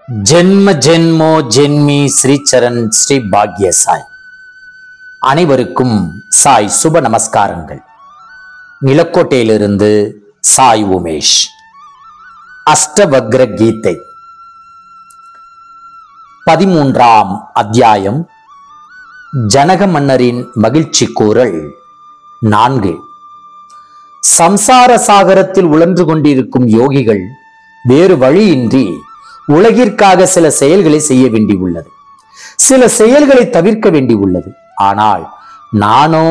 ஜென்ம ஜென்மோ ஜென்மி ஸ்ரீச்சரண் ஸ்ரீ பாக்ய சாய். அனைவருக்கும் சாய் சுப நமஸ்காரங்கள். நிலக்கோட்டையிலிருந்து சாய் உமேஷ். அஷ்டவக்ர கீதை 13ஆம் அத்தியாயம். ஜனக மன்னரின் மகிழ்ச்சி கூறல் 4. சம்சார சாகரத்தில் உழன்று கொண்டிருக்கும் யோகிகள் வேறு வழியின்றி உலகிற்காக சில செயல்களை செய்ய வேண்டியுள்ளது, சில செயல்களை தவிர்க்க வேண்டியுள்ளது. ஆனால் நானோ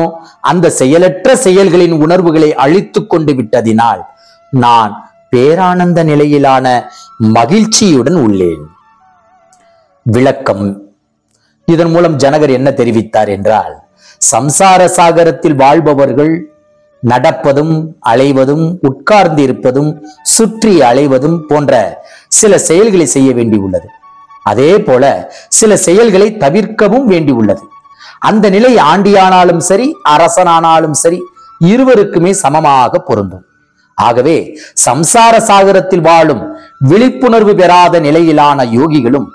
அந்த செயலற்ற செயல்களின் உணர்வுகளை அழித்துக் கொண்டு விட்டதினால் நான் பேரானந்த நிலையிலான மகிழ்ச்சியுடன் உள்ளேன். விளக்கம். இதன் மூலம் ஜனகர் என்ன தெரிவித்தார் என்றால், சம்சார சாகரத்தில் வாழ்பவர்கள் நடப்பதும் அலைவதும் உட்கார்ந்து இருப்பதும் சுற்றி அலைவதும் போன்ற சில செயல்களை செய்ய வேண்டியுள்ளது. அதே போல சில செயல்களை தவிர்க்கவும் வேண்டியுள்ளது. அந்த நிலை ஆண்டியானாலும் சரி அரசனானாலும் சரி இருவருக்குமே சமமாக பொருந்தும். ஆகவே சம்சார சாகரத்தில் வாழும் விழிப்புணர்வு பெறாத நிலையிலான யோகிகளும்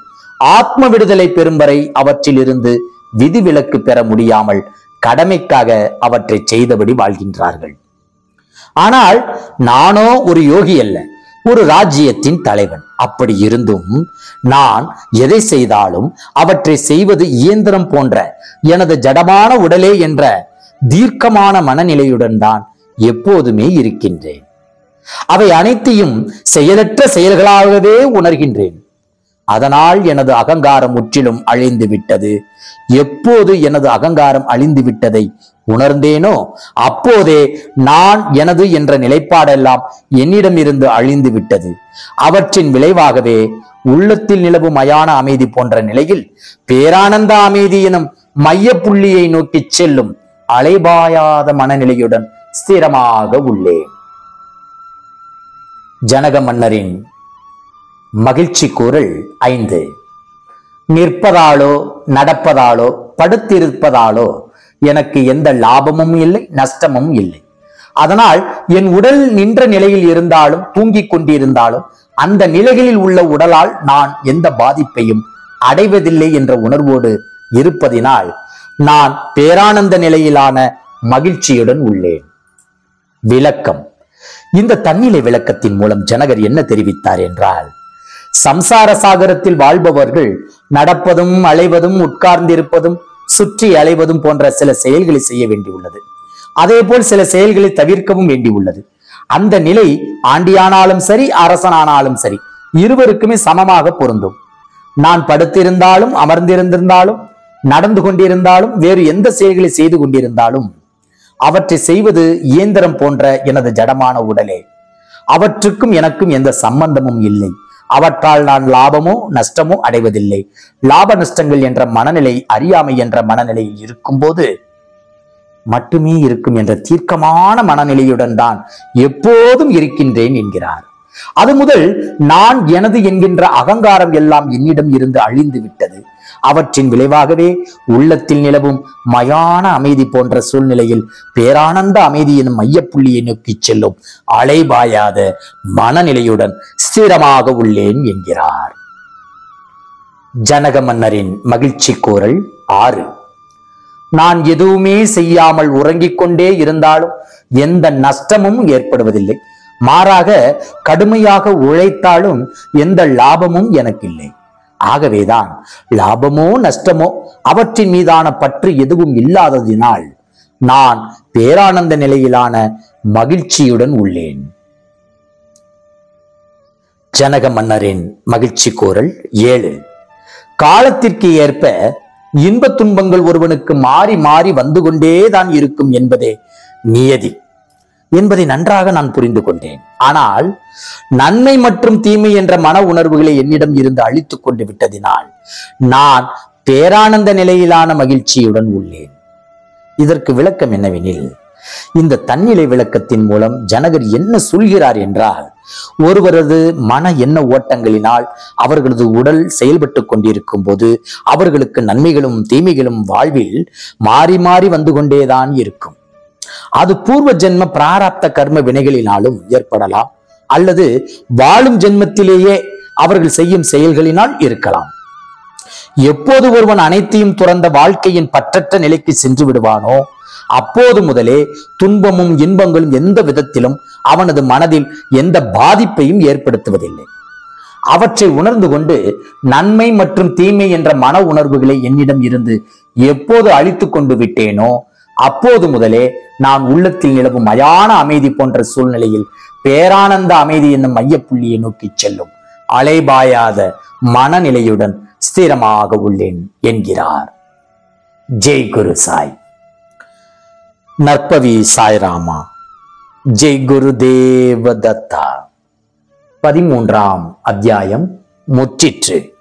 ஆத்ம விடுதலை பெறும் வரை அவற்றிலிருந்து விதிவிலக்கு பெற முடியாமல் கடமைக்காக அவற்றை செய்தபடி வாழ்கின்றார்கள். ஆனால் நானோ ஒரு யோகி அல்ல, ஒரு ராஜ்யத்தின் தலைவன். அப்படி இருந்தும் நான் எதை செய்தாலும் அவற்றை செய்வது இயந்திரம் போன்ற எனது ஜடமான உடலே என்ற தீர்க்கமான மனநிலையுடன் தான் எப்போதுமே இருக்கின்றேன். அவை அனைத்தையும் செயலற்ற செயல்களாகவே உணர்கின்றேன். அதனால் எனது அகங்காரம் முற்றிலும் அழிந்து விட்டது. எப்போது எனது அகங்காரம் அழிந்து விட்டதை உணர்ந்தேனோ அப்போதே நான் எனது என்ற நிலைப்பாடெல்லாம் என்னிடம் இருந்து அழிந்து விட்டது. அவற்றின் விளைவாகவே உள்ளத்தில் நிலவும் மயான அமைதி போன்ற நிலையில் பேரானந்த அமைதி எனும் மைய புள்ளியை நோக்கி செல்லும் அலைபாயாத மனநிலையுடன் ஸ்திரமாக உள்ளேன். ஜனக மன்னரின் மகிழ்ச்சி கூறல் 5. நிற்பதாலோ நடப்பதாலோ படுத்திருப்பதாலோ எனக்கு எந்த லாபமும் இல்லை, நஷ்டமும் இல்லை. அதனால் என் உடல் நின்ற நிலையில் இருந்தாலும் தூங்கிக் கொண்டிருந்தாலும் அந்த நிலைகளில் உள்ள உடலால் நான் எந்த பாதிப்பையும் அடைவதில்லை என்ற உணர்வோடு இருப்பதினால் நான் பேரானந்த நிலையிலான மகிழ்ச்சியுடன் உள்ளேன். விளக்கம். இந்த தன்னிலை விளக்கத்தின் மூலம் ஜனகர் என்ன தெரிவித்தார் என்றால், சம்சார சாகரத்தில் வாழ்பவர்கள் நடப்பதும் அலைவதும் உட்கார்ந்திருப்பதும் சுற்றி அலைவதும் போன்ற சில செயல்களை செய்ய வேண்டியுள்ளது. அதே போல் சில செயல்களை தவிர்க்கவும் வேண்டியுள்ளது. அந்த நிலை ஆண்டியானாலும் சரி அரசனானாலும் சரி இருவருக்குமே சமமாக பொருந்தும். நான் படுத்திருந்தாலும் அமர்ந்திருந்திருந்தாலும் நடந்து கொண்டிருந்தாலும் வேறு எந்த செயல்களை செய்து கொண்டிருந்தாலும் அவற்றை செய்வது இயந்திரம் போன்ற எனது ஜடமான உடலே. அவற்றுக்கும் எனக்கும் எந்த சம்பந்தமும் இல்லை. அவற்றால் நான் லாபமோ நஷ்டமோ அடைவதில்லை. லாப நஷ்டங்கள் என்ற மனநிலை அறியாமை என்ற மனநிலையில் இருக்கும்போது மட்டுமே இருக்கும் என்ற தீர்க்கமான மனநிலையுடன் தான் எப்போதும் இருக்கின்றேன் என்கிறார். அது முதல் நான் எனது என்கின்ற அகங்காரம் எல்லாம் என்னிடம் இருந்து அழிந்து விட்டது. அவற்றின் விளைவாகவே உள்ளத்தில் நிலவும் மயான அமைதி போன்ற சூழ்நிலையில் பேரானந்த அமைதி எனும் மையப்புள்ளியை நோக்கி செல்லும் அலைபாயாத மனநிலையுடன் ஸ்திரமாக உள்ளேன் என்கிறார். ஜனக மன்னரின் மகிழ்ச்சி கூறல் 6. நான் எதுவுமே செய்யாமல் உறங்கிக் கொண்டே இருந்தாலும் எந்த நஷ்டமும் ஏற்படுவதில்லை. மாறாக கடுமையாக உழைத்தாலும் எந்த லாபமும் எனக்கு இல்லை. ஆகவேதான் லாபமோ நஷ்டமோ அவற்றின் மீதான பற்று எதுவும் இல்லாததினால் நான் பேரானந்த நிலையிலான மகிழ்ச்சியுடன் உள்ளேன். ஜனக மன்னரின் மகிழ்ச்சி கூறல் 7. காலத்திற்கு ஏற்ப இன்ப துன்பங்கள் ஒருவனுக்கு மாறி மாறி வந்து கொண்டேதான் இருக்கும் என்பதே நியதி என்பதை நன்றாக நான் புரிந்து கொண்டேன். ஆனால் நன்மை மற்றும் தீமை என்ற மன உணர்வுகளை என்னிடம் இருந்து அழித்துக் கொண்டு விட்டதினால் நான் பேரானந்த நிலையிலான மகிழ்ச்சியுடன் உள்ளேன். இதற்கு விளக்கம் என்னவெனில், இந்த தன்னிலை விளக்கத்தின் மூலம் ஜனகர் என்ன சொல்கிறார் என்றால், ஒருவரது மன எண்ண ஓட்டங்களினால் அவர்களது உடல் செயல்பட்டு கொண்டிருக்கும் போது அவர்களுக்கு நன்மைகளும் தீமைகளும் வாழ்வில் மாறி மாறி வந்து கொண்டேதான் இருக்கும். அது பூர்வ ஜென்ம பிராரப்த கர்ம வினைகளினாலும் ஏற்படலாம், அல்லது வாழும் ஜென்மத்திலேயே அவர்கள் செய்யும் செயல்களினால் இருக்கலாம். எப்போது ஒருவன் அனைத்தையும் துறந்த வாழ்க்கையின் பற்றற்ற நிலைக்கு சென்று விடுவானோ அப்போது முதலே துன்பமும் இன்பங்களும் எந்த விதத்திலும் அவனது மனதில் எந்த பாதிப்பையும் ஏற்படுத்துவதில்லை. அவற்றை உணர்ந்து கொண்டு நன்மை மற்றும் தீமை என்ற மன உணர்வுகளை என்னிடம் இருந்து எப்போது அழித்து கொண்டு விட்டேனோ அப்போது முதலே நான் உள்ளத்தில் நிலவும் மயான அமைதி போன்ற சூழ்நிலையில் பேரானந்த அமைதி என்னும் மையப்புள்ளியை நோக்கி செல்லும் அலைபாயாத மனநிலையுடன் ஸ்திரமாக உள்ளேன் என்கிறார். ஜெய் குரு சாய். நற்பவி சாய்ராமா. ஜெய் குரு தேவதத்தா. 13ஆம் அத்தியாயம் முற்றிற்று.